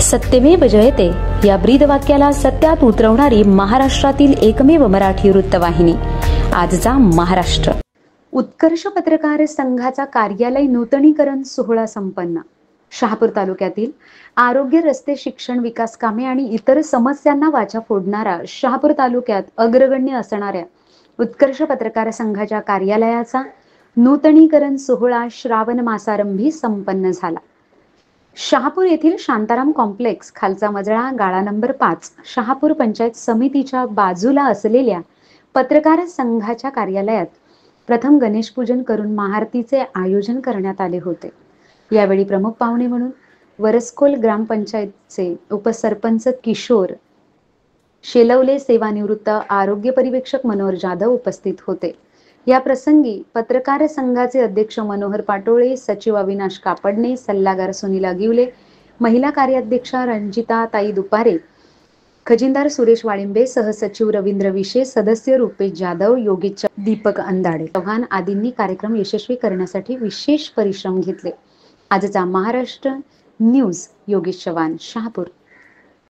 सत्यमेव जयते या ब्रीदवाक्याला सत्यात उतरवणारी महाराष्ट्रातील एकमेव मराठी वृत्तवाहिनी आजचा महाराष्ट्र। उत्कर्ष पत्रकार संघाचा कार्यालय नूतनीकरण सोहळा संपन्न। शहापूर तालुक्यातील आरोग्य, रस्ते, शिक्षण, विकास कामे आणि इतर समस्यांना वाचा फोडणारा शहापूर तालुक्यात अग्रगण्य असणाऱ्या उत्कर्ष पत्रकार संघाच्या कार्यालयाचा नूतनीकरण सोहळा श्रावण मासारंभी संपन्न झाला। शहापूर येथील शांताराम कॉम्प्लेक्स खालचा मजळा गाळा नंबर 5 शहापूर पंचायत समितीच्या बाजूला असलेल्या पत्रकार संघाच्या कार्यालयात प्रथम गणेश पूजन करून महाआरतीचे आयोजन करण्यात आले होते। यावेळी प्रमुख पाहुणे म्हणून वरसकोल ग्रामपंचायतचे उपसरपंच किशोर शेलवले, सेवानिवृत्त आरोग्य परिवेक्षक मनोहर जाधव उपस्थित होते। या प्रसंगी पत्रकार संघाचे अध्यक्ष मनोहर पाटोळे, सचिव अविनाश कापडणे, सल्लागार सुनील अगिवले, महिला कार्याध्यक्षा रंजिता ताई दुपारे, खजिनदार सुरेश वाळिंबे, सहसचिव रवींद्र विशे, सदस्य रुपेश जाधव, योगेश दीपक अंधाडे चव्हाण आदींनी कार्यक्रम यशस्वी करण्यासाठी विशेष परिश्रम घेतले। आजचा महाराष्ट्र न्यूज योगेश चव्हाण, शहापूर।